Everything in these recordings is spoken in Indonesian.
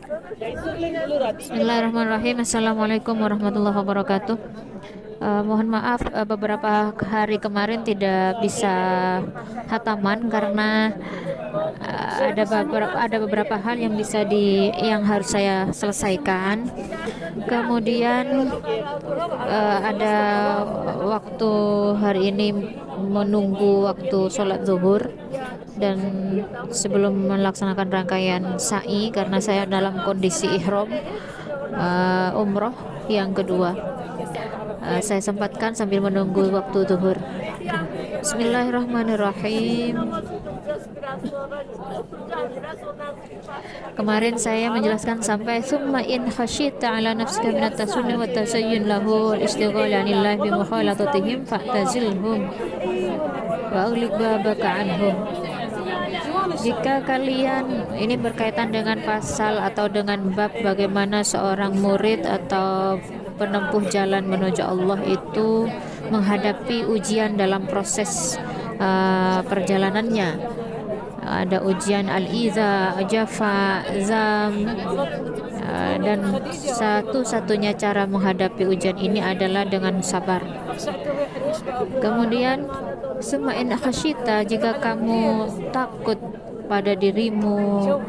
Bismillahirrahmanirrahim. Assalamualaikum warahmatullahi wabarakatuh. Mohon maaf, beberapa hari kemarin tidak bisa hataman karena ada beberapa hal yang harus saya selesaikan. Kemudian ada waktu hari ini menunggu waktu sholat zuhur, dan sebelum melaksanakan rangkaian sa'i karena saya dalam kondisi ihram umroh yang kedua. Saya sempatkan sambil menunggu waktu zuhur. Bismillahirrahmanirrahim. Kemarin saya menjelaskan sampai summa in khasyita ala nafsika min at-tasunni wa tasayyun lahu wal istighal anillahi bi mukhalatatihim fa'tazilhum wa ughliq babaka anhum. Jika kalian, ini berkaitan dengan pasal atau dengan bab bagaimana seorang murid atau penempuh jalan menuju Allah itu menghadapi ujian dalam proses perjalanannya. Ada ujian al-iza, jafa, zam, dan satu-satunya cara menghadapi ujian ini adalah dengan sabar. Kemudian summa in khasyita, jika kamu takut pada dirimu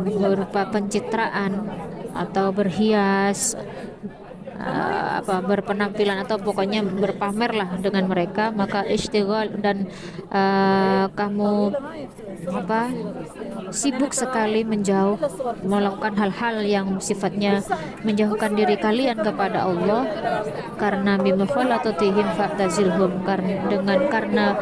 berupa pencitraan atau berhias, berpenampilan atau pokoknya berpamerlah dengan mereka, maka istighal dan kamu sibuk sekali menjauh, melakukan hal-hal yang sifatnya menjauhkan diri kalian kepada Allah karena bimukhalatihim fa'tazilhum, karena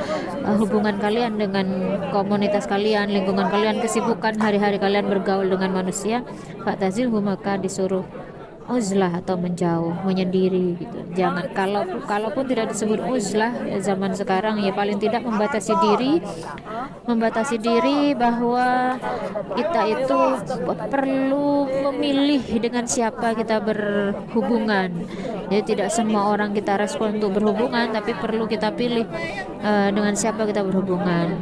hubungan kalian dengan komunitas kalian, lingkungan kalian, kesibukan hari-hari kalian bergaul dengan manusia, fa'tazilhum, maka disuruh uzlah atau menjauh, menyendiri gitu. Jangan, kalaupun tidak disebut uzlah zaman sekarang, ya paling tidak membatasi diri bahwa kita itu perlu memilih dengan siapa kita berhubungan. Jadi tidak semua orang kita respon untuk berhubungan, tapi perlu kita pilih dengan siapa kita berhubungan.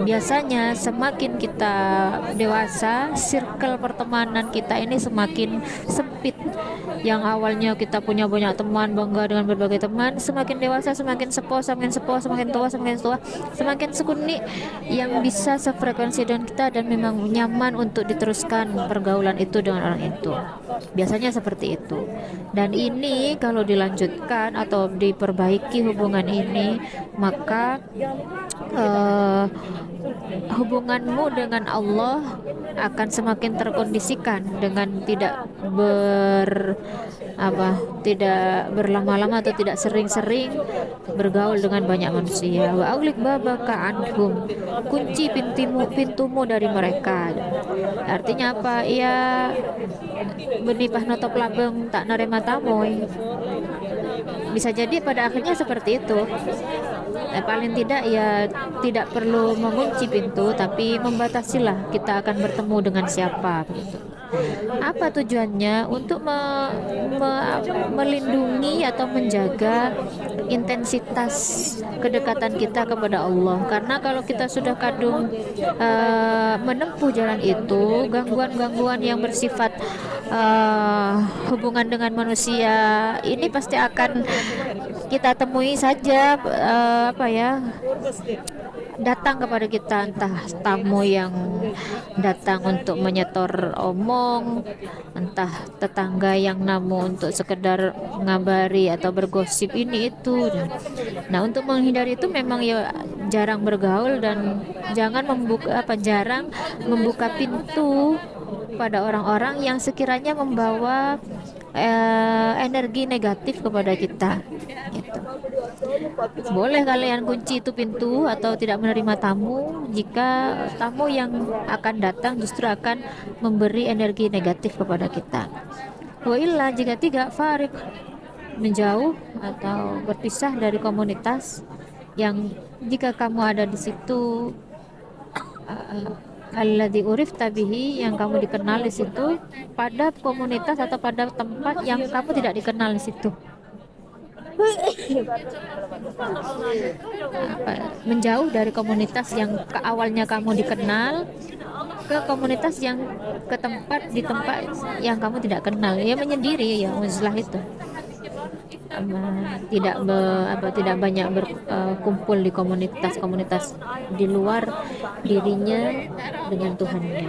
Biasanya semakin kita dewasa, circle pertemanan kita ini semakin sempit. Yang awalnya kita punya banyak teman, bangga dengan berbagai teman, semakin dewasa, semakin sepuh, semakin tua, semakin sekuni yang bisa sefrekuensi dengan kita dan memang nyaman untuk diteruskan pergaulan itu dengan orang itu. Biasanya seperti itu. Dan ini kalau dilanjutkan atau diperbaiki hubungan ini, maka hubunganmu dengan Allah akan semakin terkondisikan dengan tidak berlama-lama atau tidak sering-sering bergaul dengan banyak manusia. Wa aulik babaka anhum, kunci pintumu dari mereka. Artinya apa? Ya benipah notop labeng tak nerima tamoy. Bisa jadi pada akhirnya seperti itu. Paling tidak ya tidak perlu mengunci pintu, tapi membatasilah kita akan bertemu dengan siapa begitu. Apa tujuannya? Untuk melindungi atau menjaga intensitas kedekatan kita kepada Allah. Karena kalau kita sudah kadung menempuh jalan itu, gangguan-gangguan yang bersifat hubungan dengan manusia ini pasti akan kita temui saja, datang kepada kita, entah tamu yang datang untuk menyetor omong, entah tetangga yang namu untuk sekedar ngabari atau bergosip ini itu. Nah, untuk menghindari itu memang ya jarang bergaul dan jarang membuka pintu pada orang-orang yang sekiranya membawa energi negatif kepada kita gitu. Boleh kalian kunci itu pintu atau tidak menerima tamu jika tamu yang akan datang justru akan memberi energi negatif kepada kita. Wa illa, jika tidak, farik, menjauh atau berpisah dari komunitas yang jika kamu ada di situ alladzi urifta bihi, yang kamu dikenal di situ, pada komunitas atau pada tempat yang kamu tidak dikenal di situ. Menjauh dari komunitas yang awalnya kamu dikenal, ke komunitas yang ke tempat di tempat yang kamu tidak kenal, ya menyendiri ya uzlah itu. Tidak tidak banyak berkumpul di komunitas-komunitas di luar dirinya dengan Tuhannya.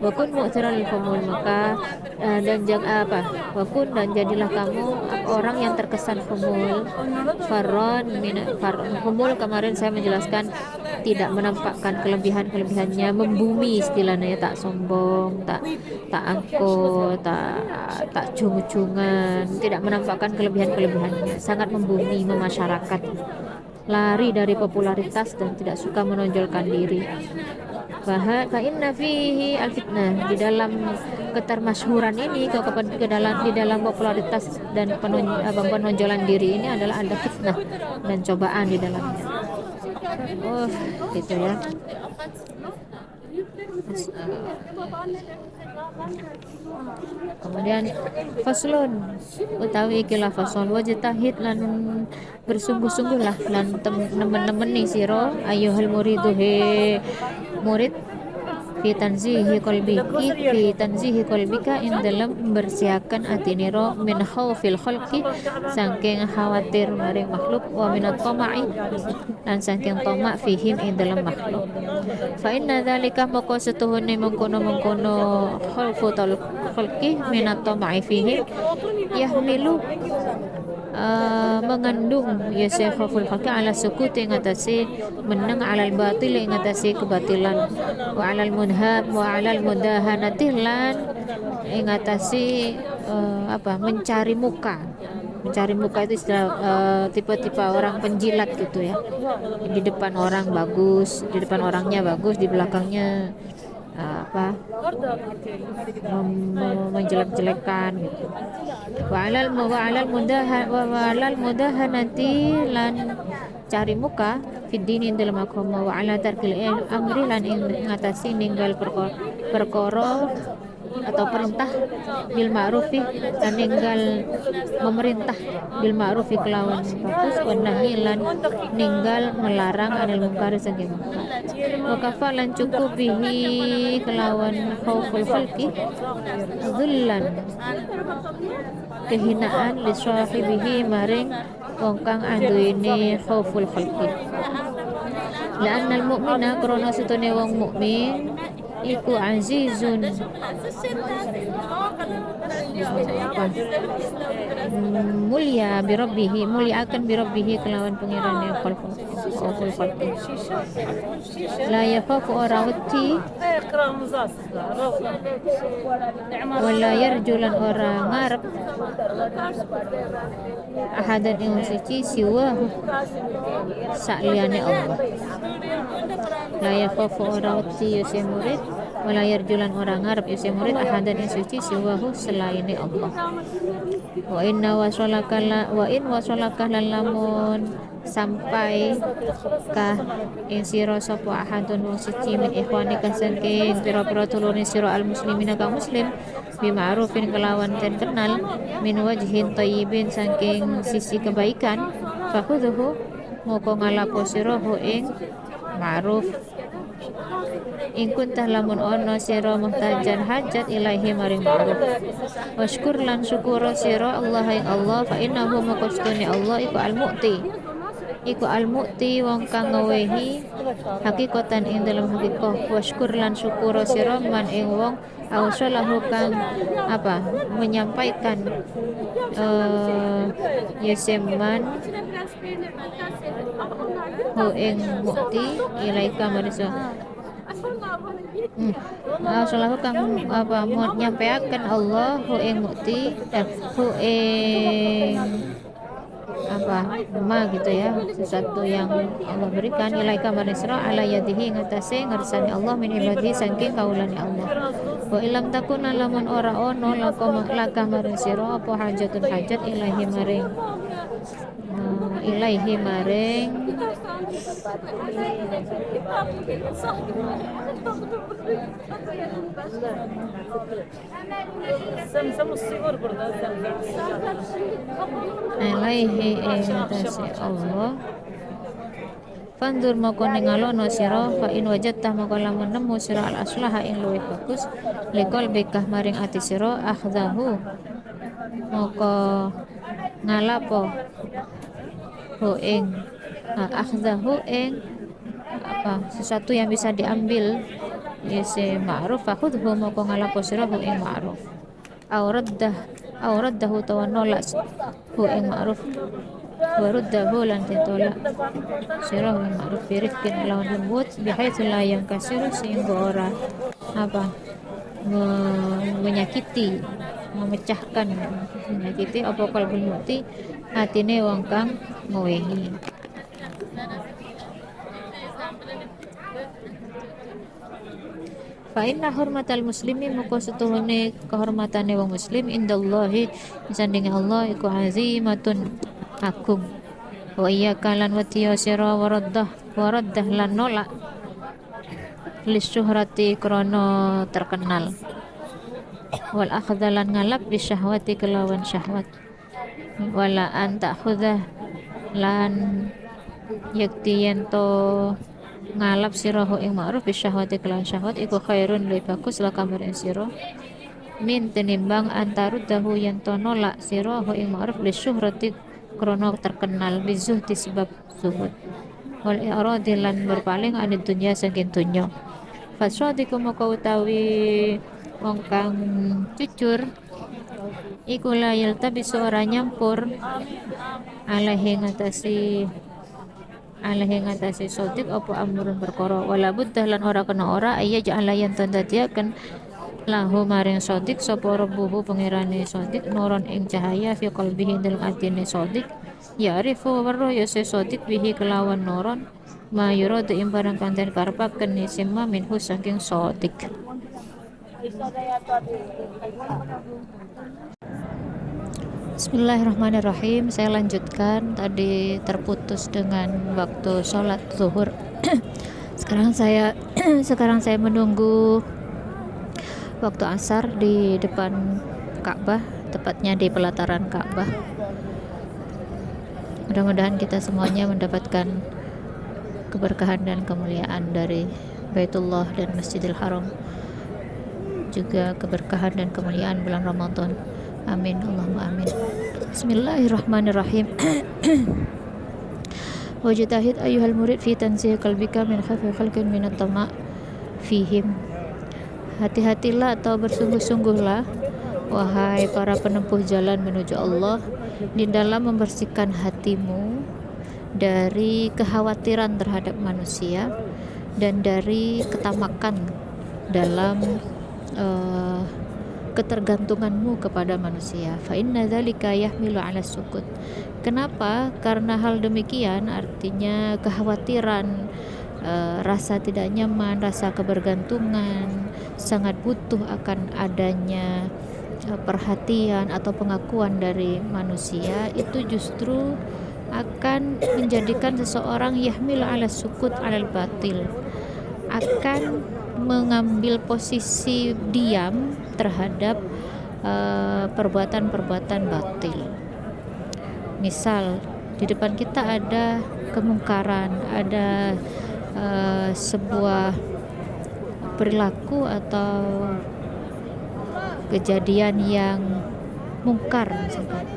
Wakun mu'tiral kumul, maka dan jangan wakun, dan jadilah kamu orang yang terkesan kumul. Kumul kemarin saya menjelaskan tidak menampakkan kelebihannya, membumi istilahnya, tak sombong, tak angkuh, tak cung-cungan, tidak menampakkan kelebihannya, sangat membumi, memasyarakat, lari dari popularitas dan tidak suka menonjolkan diri. Fa inna fihi al-fitnah, di dalam ketermasyhuran ini, di dalam popularitas dan penonjolan diri ini adalah ada fitnah dan cobaan di dalamnya. Gitu ya. Kemudian faslun, utawi ikilah faslun, wajtahid lan bersungguh-sungguhlah lan nemen-nemeni sira ayuhal muridu he murid fi tanzihi qalbika in dalam membersihkan atiniro min khaufil khalqi, saking khawatir maring makhluk, wa minat tama'i dan saking tamak fihim in dalam makhluk. Fa inna dzalika maka setuhune mengkono khaufatul khalqi minat tama'i fihim yahmilu mengandung ya khawful khalqi ala sukuti ngatasi menang alal batil ngatasi kebatilan, wa alal mudahanati lan ngatasi mencari muka itu istilah tipe-tipe orang penjilat gitu ya, di depan orang bagus, di depan orangnya bagus, di belakangnya menjelek-jelekan gitu. Wa alal mudahanati lan cari muka fiddini dalam agama, wa ala tarkil amri lan ngatasi ninggal perkara atau perintah bil ma'rufi, dan ninggal memerintah bil ma'rufi kelawan bagus, wa nahi lan ninggal melarang anil munkar saking munkar. Wa kafalan cukup bihi kelawan khauful khalqi dhullan kehinaan li sahibihi maring wong kang anduweni khauful khalqi. La'annal mu'mina krana setune wong mukmin iku azizun mulia birabbihi, mulia akan birabbihi kelawan pengirane khalqul khalqi. La yakhafu orawati wala yarjulan orang ngarep ahadan ing suci siwa sakliyane Allah. La yakhafu orawati yuse murid, wala yarjulan orang ngarep yuse murid ahadan ing suci siwahu selaine Allah. Wa in wasolaka lamun sampai kah ing sira sapa ahadun wong suci min ikhwanika saking pira-pira tulune sira al muslimina kaum muslim bi ma'rufin kelawan den kenal min wajhin thayyibin saking sisi kebaikan, fakhudhu moko ngalapo sira ing ma'ruf in kuntah lamun ono sira muhtajan hajat ilahi maring ma'ruf. Washkur lan syukur sira Allah ing Allah, fa innahu maqastuni Allah iku al-mu'ti wong kang ngewehi hakikatan ing dalam hakikah. Washkur lan syukur sira man ing wong ausalahu kang menyampaikan yeseman hu ing mu'ti ilaika marisa salahu kang menyampaikan Allah hu ing mu'ti dan hu ing gitu ya, sesuatu yang Allah berikan ilaika manisra ala yadihi ngatasi ngarsani Allah min ibadihi saking kaulani Allah. Wa ilam takun lamun ora ono laka maring sira apa hajatun hajat ilaihi maring ilaihi ingatasi Allah Fandur moko ningalono sira fa in wajadta moko lamun nemu sira al aslaha ing luwih bagus likol bekah maring ati sira akhdahu moko ngalapo hu ing akhdahu ing sesuatu yang bisa diambil isi ma'ruf fakhudhu moko ngalapo sira hu ing ma'ruf auraddahu tawanolak hu ing ma'ruf waruddahu lan titolak sirah ing ma'ruf birifkin lawan lembut bihaitsu la yang kasiru sehingga ora menyakiti memecahkan menyakiti apa kalbul muti hatine wong kang ngowehi. Fa inna hurmatal muslimi muka setuhune kehormatane wong muslim indallahi sandinge Allah iku azimatun agung wa iya kalan watiya sira waraddah lan nolak lisyuhrati krono terkenal wal akhdalan ngalap bisyahwati kelawan syahwat wala anta khudah lan yakti yento ngalap sirahu ing ma'ruf bisyahwati kelawan syahwat iku khairun luwih bagus laka maring sira min tenimbang antaruddahu yento nolak sirahu ing ma'ruf lisyuhrati krono terkenal bizuhdi sebab zuhud wal i'radi lan berpaling anid dunya saking dunya fasadiku moko utawi wong kang jujur iku la yaltabisu ora nyampur alaihi ngatasi sodik apa amrun perkara wala buddah lan ora kena ora ayya ja'ala yen tandatiaken lahu maring sodik sapa rabbuhu pengirane sodik nuron ing cahaya fi qalbihi dalam atine sodik ya arifu warro ya sodik bihi kelawan nuron ma yuradu ing barang kanten karepaken nisimma minhu saking sodik. Bismillahirrahmanirrahim. Saya lanjutkan, tadi terputus dengan waktu sholat zuhur. sekarang saya menunggu waktu asar di depan Ka'bah, tepatnya di pelataran Ka'bah. Mudah-mudahan kita semuanya mendapatkan keberkahan dan kemuliaan dari Baitullah dan Masjidil Haram, juga keberkahan dan kemuliaan bulan Ramadan. Amin, Allahumma amin. Bismillahirrahmanirrahim. Wajtahid ayyuhal murid fi tansih qalbika min khafi khalqin min at-tama' fihim. Hati-hatilah atau bersungguh-sungguhlah wahai para penempuh jalan menuju Allah di dalam membersihkan hatimu dari kekhawatiran terhadap manusia dan dari ketamakan dalam ketergantunganmu kepada manusia. Fa inna dzalika yahmilu 'ala sukut. Kenapa? Karena hal demikian artinya kekhawatiran, rasa tidak nyaman, rasa kebergantungan, sangat butuh akan adanya perhatian atau pengakuan dari manusia, itu justru akan menjadikan seseorang yahmilu 'ala sukut 'alal batil, akan mengambil posisi diam terhadap perbuatan-perbuatan batil. Misal di depan kita ada kemungkaran, ada sebuah perilaku atau kejadian yang mungkar misalkan.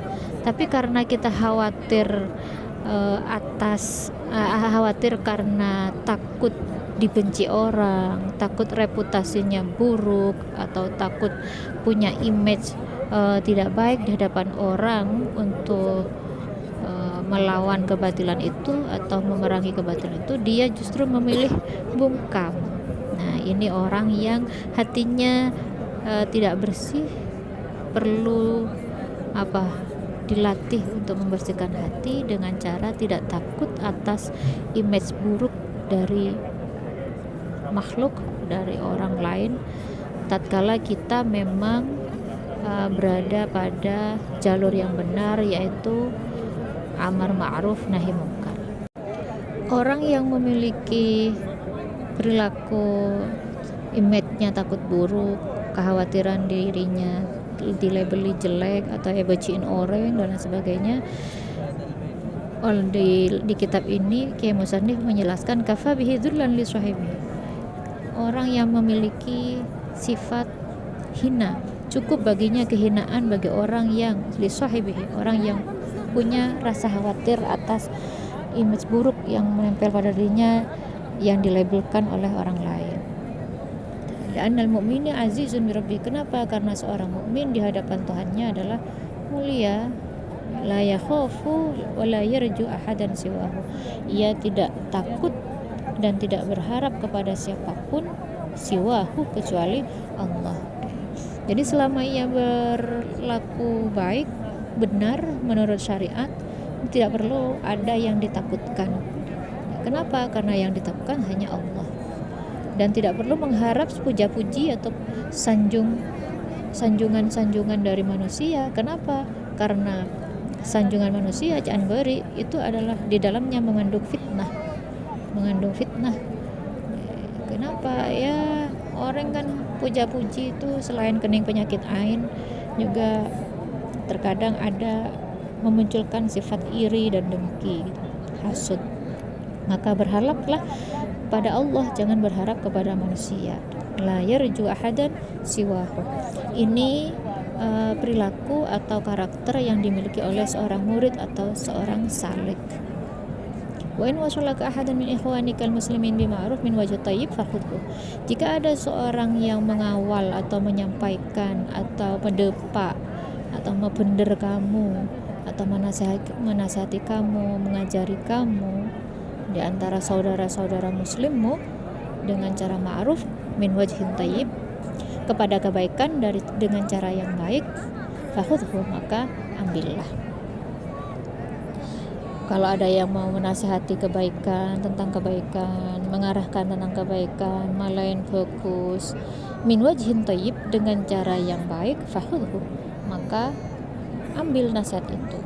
Tapi karena kita khawatir khawatir karena takut dibenci orang, takut reputasinya buruk, atau takut punya image tidak baik di hadapan orang untuk melawan kebatilan itu atau memerangi kebatilan itu, dia justru memilih bungkam. Nah, ini orang yang hatinya tidak bersih, perlu dilatih untuk membersihkan hati dengan cara tidak takut atas image buruk dari makhluk, dari orang lain, tatkala kita memang berada pada jalur yang benar, yaitu amar ma'ruf nahi munkar. Orang yang memiliki perilaku image-nya takut buruk, kekhawatiran dirinya dilabeli jelek atau ebeciin orang dan lain sebagainya, Di kitab ini Kiai Musannif menjelaskan kafa bihi dzullan li sahibihi. Orang yang memiliki sifat hina, cukup baginya kehinaan bagi orang yang li sahibihi, orang yang punya rasa khawatir atas image buruk yang menempel pada dirinya yang dilabelkan oleh orang lain. Li'annal mu'mina azizun bi rabbih. Kenapa? Karena seorang mukmin di hadapan Tuhannya adalah mulia. La yakhafu wa la yarju ahadan siwahu. Ia tidak takut dan tidak berharap kepada siapapun siwahu kecuali Allah. Jadi selama ia berlaku baik, benar menurut syariat, tidak perlu ada yang ditakutkan. Kenapa? Karena yang ditakutkan hanya Allah. Dan tidak perlu mengharap puja-puji atau sanjungan-sanjungan dari manusia. Kenapa? Karena sanjungan manusia jangan beri itu adalah di dalamnya mengandung fitnah. Kenapa? Ya orang kan puja-puji itu selain kening penyakit ain juga terkadang ada memunculkan sifat iri dan dengki, hasud. Maka berharaplah pada Allah, jangan berharap kepada manusia. La yarju ahadan siwahu. Ini perilaku atau karakter yang dimiliki oleh seorang murid atau seorang salik. Wa in wasalaka ahadan min ikhwanikal muslimin bima'ruf min wajh thayyib fakhudhu. Jika ada seorang yang mengawal atau menyampaikan atau mendepak atau membender kamu atau menasihati kamu, mengajari kamu di antara saudara-saudara muslimmu dengan cara ma'ruf min wajhin thayyib, kepada kebaikan dengan cara yang baik, fakhudhu, maka ambillah. Kalau ada yang mau menasihati kebaikan, tentang kebaikan, mengarahkan tentang kebaikan, malain fokus min wajhin thayyib, dengan cara yang baik, fakhudhu, maka ambil nasihat itu.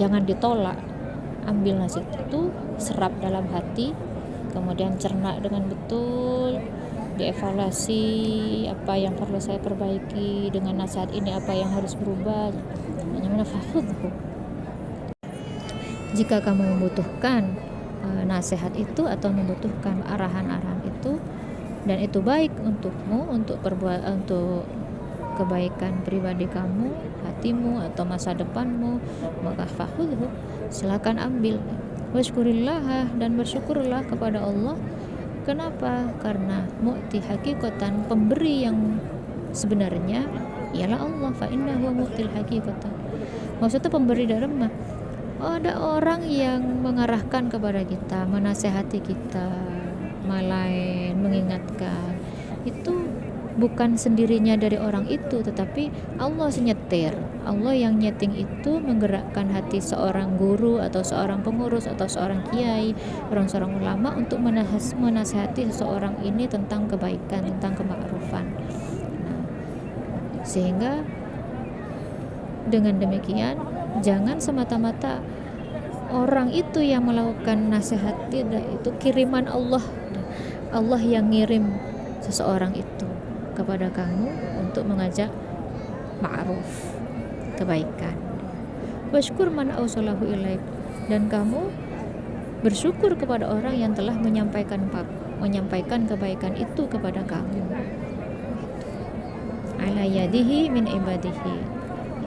Jangan ditolak. Ambil nasihat itu, serap dalam hati, kemudian cerna dengan betul, dievaluasi apa yang perlu saya perbaiki dengan nasihat ini, apa yang harus berubah. Jika kamu membutuhkan nasihat itu atau membutuhkan arahan-arahan itu dan itu baik untukmu, untuk kebaikan pribadi kamu, hatimu atau masa depanmu, maka fakhudhu, silakan ambil. Washkurillah, dan bersyukurlah kepada Allah. Kenapa? Karena mu'ti hakikatan, pemberi yang sebenarnya ialah Allah. Fa innahu mu'til hakikatan. Maksudnya pemberi dharma. Ada orang yang mengarahkan kepada kita, menasehati kita, malain, mengingatkan. Itu bukan sendirinya dari orang itu, tetapi Allah senyetir. Allah yang nyeting itu menggerakkan hati seorang guru atau seorang pengurus atau seorang kiai, seorang ulama untuk menasihati seseorang ini tentang kebaikan, tentang kema'rufan. Sehingga dengan demikian jangan semata-mata orang itu yang melakukan nasihat, tidak, itu kiriman Allah. Allah yang ngirim seseorang itu kepada kamu untuk mengajak ma'ruf, kebaikan. Washkur man ausalahu ilaik, dan kamu bersyukur kepada orang yang telah menyampaikan kebaikan itu kepada kamu. Ala yadihi min ibadihi,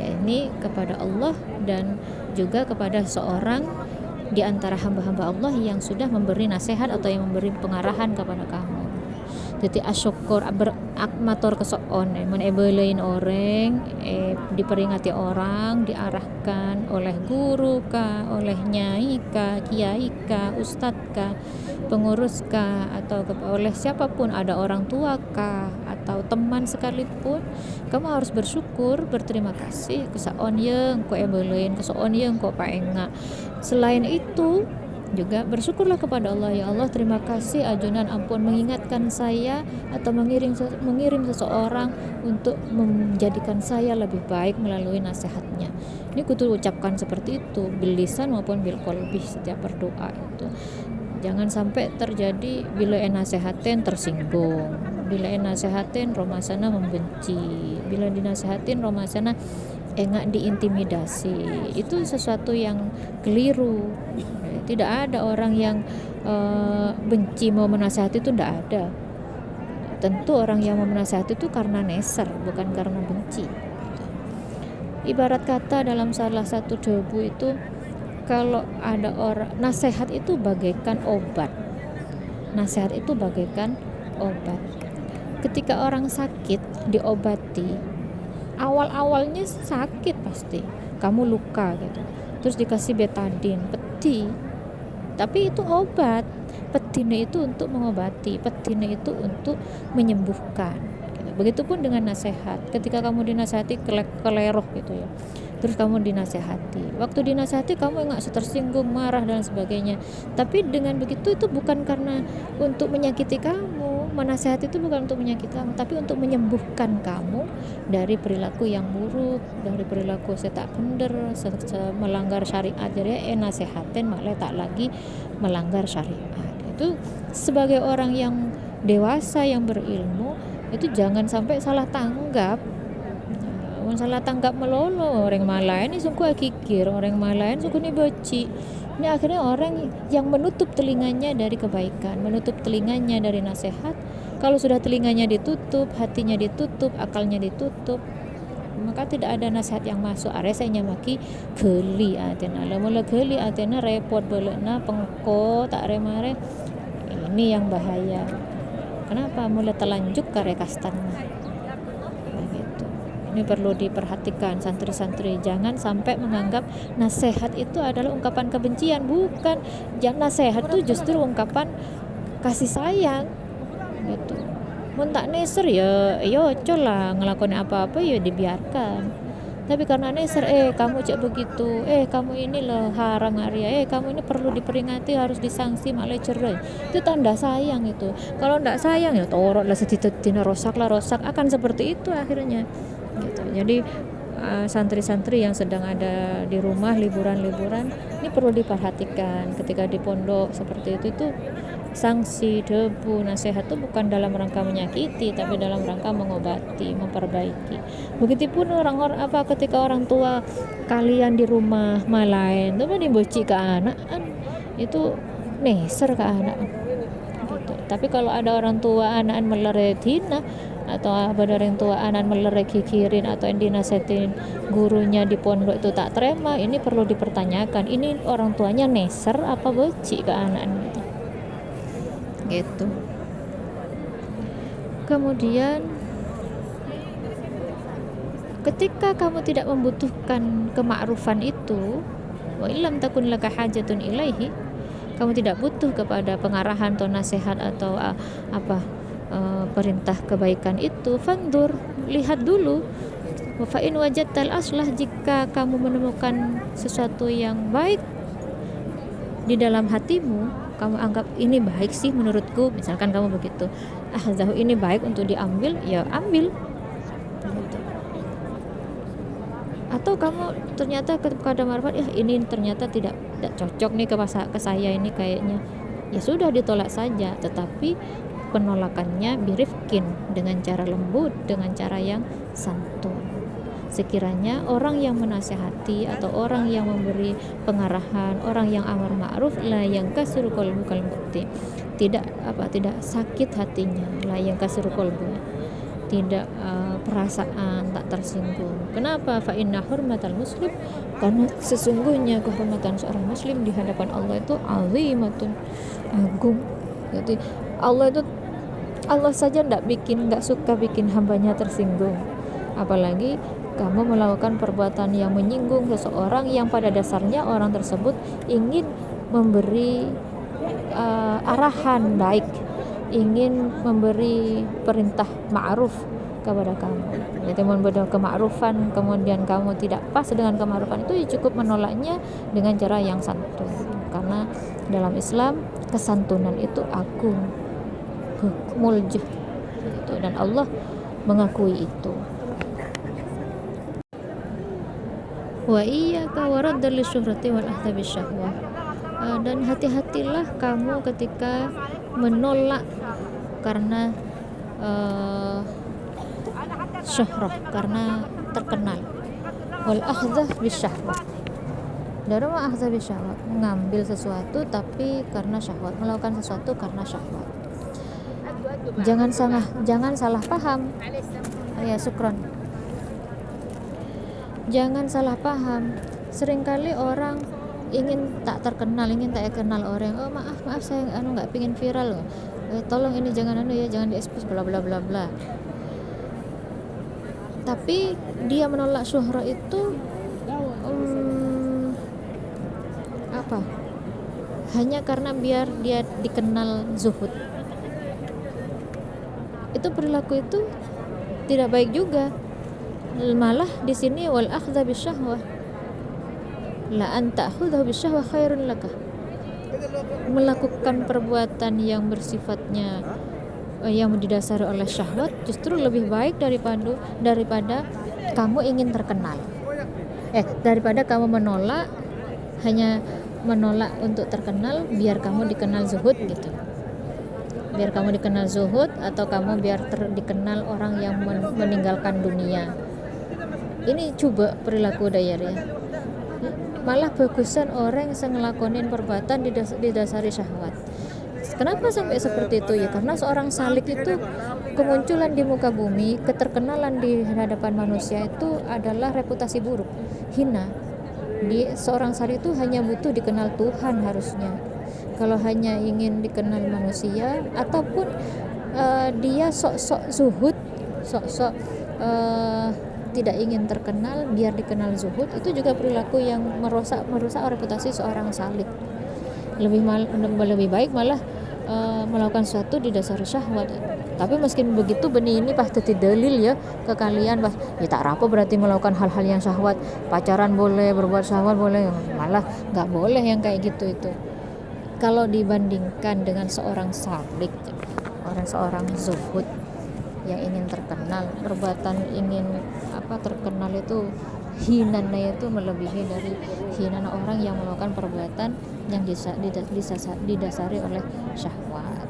yakni kepada Allah dan juga kepada seorang di antara hamba-hamba Allah yang sudah memberi nasihat atau yang memberi pengarahan kepada kamu. Jadi asyukur berakmator kesoon, menebelain orang, diperingati orang, diarahkan oleh guru kah, oleh nyai kah, kiai kah, ustad kah, pengurus kah, atau oleh siapapun, ada orang tua kah, atau teman sekalipun, kamu harus bersyukur, berterima kasih kesoon yang ko ebelain, kesoon yang ko paenga. Selain itu juga bersyukurlah kepada Allah. Ya Allah, terima kasih ajunan ampun mengingatkan saya atau mengirim seseorang untuk menjadikan saya lebih baik melalui nasihatnya. Ini kudu ucapkan seperti itu, bil lisan maupun bil qalbi setiap berdoa itu. Jangan sampai terjadi bila nasihatin tersinggung, bila nasihatin romasana membenci, bila dinasehatin romasana enggak diintimidasi. Itu sesuatu yang keliru. Tidak ada orang yang benci mau menasihati, itu tidak ada. Tentu orang yang mau menasihati itu karena neser, bukan karena benci. Ibarat kata dalam salah satu debu itu, kalau ada orang, nasihat itu bagaikan obat. Nasihat itu bagaikan obat. Ketika orang sakit diobati, awal-awalnya sakit pasti, kamu luka gitu, terus dikasih betadin, peti, tapi itu obat. Petine itu untuk mengobati, petine itu untuk menyembuhkan gitu. Begitupun dengan nasihat. Ketika kamu dinasihati keleroh gitu ya, terus kamu dinasihati, waktu dinasihati kamu enggak tersinggung, marah dan sebagainya, tapi dengan begitu itu bukan karena untuk menyakiti kamu. Menasihati itu bukan untuk menyakiti kamu, tapi untuk menyembuhkan kamu dari perilaku yang buruk, dari perilaku tak bener, melanggar syariat. Jadi nasihatin malah tak lagi melanggar syariat. Itu sebagai orang yang dewasa yang berilmu, itu jangan sampai salah tanggap. Salah tanggap melolo, orang malain ini sungguh kikir, orang malain sungguh ini beci. Ini akhirnya orang yang menutup telinganya dari kebaikan, menutup telinganya dari nasihat. Kalau sudah telinganya ditutup, hatinya ditutup, akalnya ditutup, maka tidak ada nasihat yang masuk. Aresanya maki geli atena, mula geli atena repot belekna pengko tak remare. Ini yang bahaya. Kenapa? Mulai telanjut kare kastan. Begitu. Ini perlu diperhatikan santri-santri, jangan sampai menganggap nasihat itu adalah ungkapan kebencian. Bukan. Nasihat itu justru ungkapan kasih sayang gitu. Mun tak neser ya colah ngelakuin apa-apa ya dibiarkan. Tapi karena neser, kamu cek begitu, kamu ini loh haram Arya, kamu ini perlu diperingati, harus disanksi malah cerai. Itu tanda sayang itu. Kalau enggak sayang ya torot lah, setitina rosak akan seperti itu akhirnya. Gitu. Jadi santri-santri yang sedang ada di rumah liburan ini perlu diperhatikan ketika di pondok seperti itu sanksi, debu, nasihat itu bukan dalam rangka menyakiti, tapi dalam rangka mengobati, memperbaiki. Begitupun orang-orang ketika orang tua kalian di rumah malain, itu diboci ke anak, itu neser ke anak. Gitu. Tapi kalau ada orang tua anak meleretina, atau ada orang tua anak melerek kikirin, atau yang dinasehatin gurunya di pondok itu tak terima, ini perlu dipertanyakan, ini orang tuanya neser apa boci ke anak gitu. Kemudian ketika kamu tidak membutuhkan kemakrufan itu, wa illam takun laka hajatun ilaihi, kamu tidak butuh kepada pengarahan atau nasihat atau perintah kebaikan itu, fandur, lihat dulu. Wa fa in wajadtal aslah, jika kamu menemukan sesuatu yang baik di dalam hatimu, kamu anggap ini baik sih menurutku, misalkan kamu begitu, ini baik untuk diambil, ya ambil gitu. Atau kamu ternyata kepada marifat, ini ternyata tidak cocok nih ke saya ini kayaknya, ya sudah ditolak saja, tetapi penolakannya birifkin, dengan cara lembut, dengan cara yang santun. Sekiranya orang yang menasihati atau orang yang memberi pengarahan, orang yang amar ma'ruf, la yang kasiru qalbu kal mu'ti, tidak sakit hatinya, la yang kasiru qalbu, tidak perasaan tak tersinggung. Kenapa? Fa inna hurmatal muslim, karena sesungguhnya kehormatan seorang muslim di hadapan Allah itu azimatun, agung. Jadi Allah saja nggak suka bikin hambanya tersinggung, apalagi kamu melakukan perbuatan yang menyinggung seseorang yang pada dasarnya orang tersebut ingin memberi arahan baik, ingin memberi perintah ma'ruf kepada kamu. Jadi memberi kema'rufan, kemudian kamu tidak pas dengan kema'rufan itu, ya cukup menolaknya dengan cara yang santun. Karena dalam Islam kesantunan itu agung, muljah gitu, dan Allah mengakui itu. Wa iyyaka wa raddal lisyuhrati wal ahdabi syahwah, dan hati-hatilah kamu ketika menolak karena syuhrah, karena terkenal. wal akhdha bisyahwat. Darama akhdha bisyahwat, mengambil sesuatu tapi karena syahwat, melakukan sesuatu karena syahwat. Jangan salah paham. Ya, syukron. Jangan salah paham. Seringkali orang ingin tak kenal orang. Oh, maaf saya nggak pingin viral loh. Tolong ini jangan jangan di-expose bla bla bla bla. Tapi dia menolak syuhra itu hanya karena biar dia dikenal zuhud. Itu perilaku itu tidak baik juga. Malah di sini wal akhdha bisyahwah, la an ta'khudha bisyahwah khairun laka. Melakukan perbuatan yang bersifatnya yang didasari oleh syahwat justru lebih baik daripada kamu ingin terkenal. Daripada kamu hanya menolak untuk terkenal biar kamu dikenal zuhud gitu. Biar kamu dikenal zuhud atau kamu biar dikenal orang yang meninggalkan dunia. Ini coba perilaku dayar ya. Malah bagusan orang yang ngelakonin perbuatan didasari syahwat. Kenapa sampai seperti itu ya? Karena seorang salik itu kemunculan di muka bumi, keterkenalan di hadapan manusia itu adalah reputasi buruk, hina. Seorang salik itu hanya butuh dikenal Tuhan harusnya. Kalau hanya ingin dikenal manusia ataupun dia sok-sok zuhud, sok-sok tidak ingin terkenal biar dikenal zuhud, itu juga perilaku yang merusak reputasi seorang salik. Lebih baik malah melakukan sesuatu di dasar syahwat. Tapi meskipun begitu benih ini pasti dalil ya ke kalian ya tak rapo berarti melakukan hal-hal yang syahwat. Pacaran boleh, berbuat syahwat boleh, malah nggak boleh yang kayak gitu itu. Kalau dibandingkan dengan seorang salik, seorang zuhud yang ingin terkenal, perbuatan ingin terkenal itu hinanya itu melebihi dari hinana orang yang melakukan perbuatan yang didasari oleh syahwat.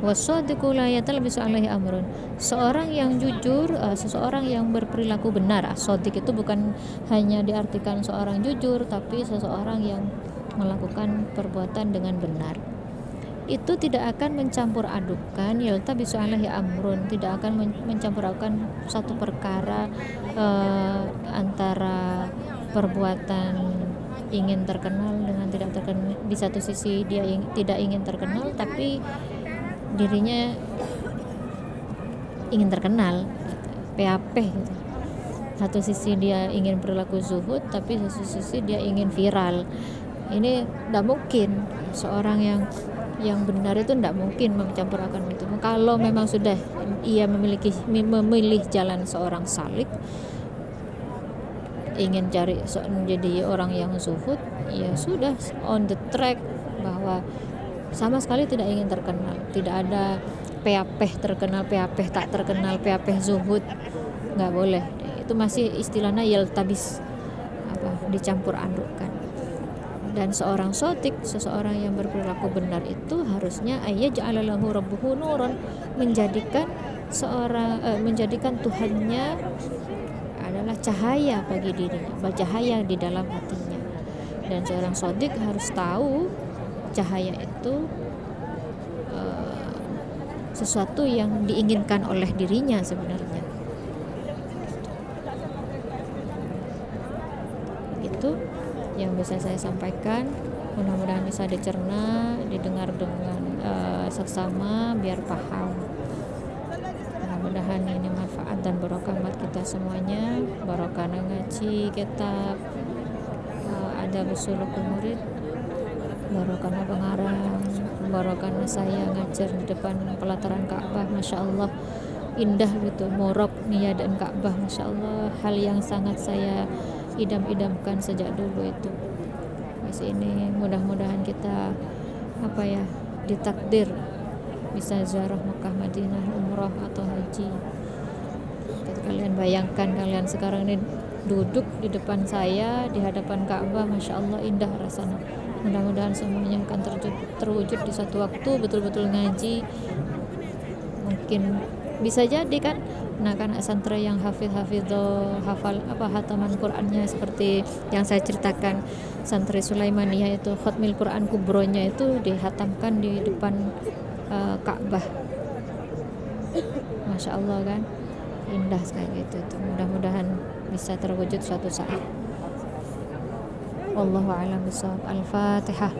Wasadiqu la yatalbisu alaihi amrun. Seorang yang jujur, seseorang yang berperilaku benar. Shadiq itu bukan hanya diartikan seorang jujur, tapi seseorang yang melakukan perbuatan dengan benar. Itu tidak akan mencampur adukan yaltabisu alaihi amrun, tidak akan mencampur adukan satu perkara antara perbuatan ingin terkenal dengan tidak terkenal. Di satu sisi dia tidak ingin terkenal tapi dirinya ingin terkenal, PAP gitu. Satu sisi dia ingin perilaku zuhud tapi satu sisi dia ingin viral. Ini tidak mungkin. Seorang yang benar itu tidak mungkin mencampur akan itu. Kalau memang sudah ia memilih jalan seorang salik, ingin cari menjadi orang yang zuhud, ya sudah on the track bahwa sama sekali tidak ingin terkenal, tidak ada PAP terkenal, PAP tak terkenal, PAP zuhud, nggak boleh. Itu masih istilahnya yaltabis, dicampur adukkan. Dan seorang sotik, seseorang yang berperilaku benar itu harusnya ayyaj'alalahu rabbuhu nuran, menjadikan Tuhannya adalah cahaya bagi dirinya, bercahaya di dalam hatinya. Dan seorang sotik harus tahu cahaya itu sesuatu yang diinginkan oleh dirinya sebenarnya. Itu yang bisa saya sampaikan. Mudah-mudahan bisa dicerna, didengar dengan seksama biar paham. Mudah-mudahan ini manfaat dan barokah buat kita semuanya. Barokah ngaji kitab ada besulukul murid, barokah pengarang, barokah saya ngajar di depan pelataran Ka'bah, Masya Allah indah gitu, morok niat dan Ka'bah, Masya Allah, hal yang sangat saya idam-idamkan sejak dulu itu. Mas ini mudah-mudahan kita ditakdir bisa ziarah Mekah, Madinah, umrah atau haji. Jadi kalian bayangkan, kalian sekarang ini duduk di depan saya di hadapan Ka'bah, Masya Allah indah rasanya. Mudah-mudahan semuanya akan terwujud di satu waktu, betul-betul ngaji. Mungkin bisa jadi kan. Nah, kan santri yang hafal apa hataman Qur'annya seperti yang saya ceritakan, santri Sulaimaniyah itu khatmil Qur'an kubronya itu dihatamkan di depan Ka'bah. Masya Allah kan, indah sekali gitu tuh. Mudah-mudahan bisa terwujud suatu saat. Wallahu a'lam bishawab. Al-Fatihah.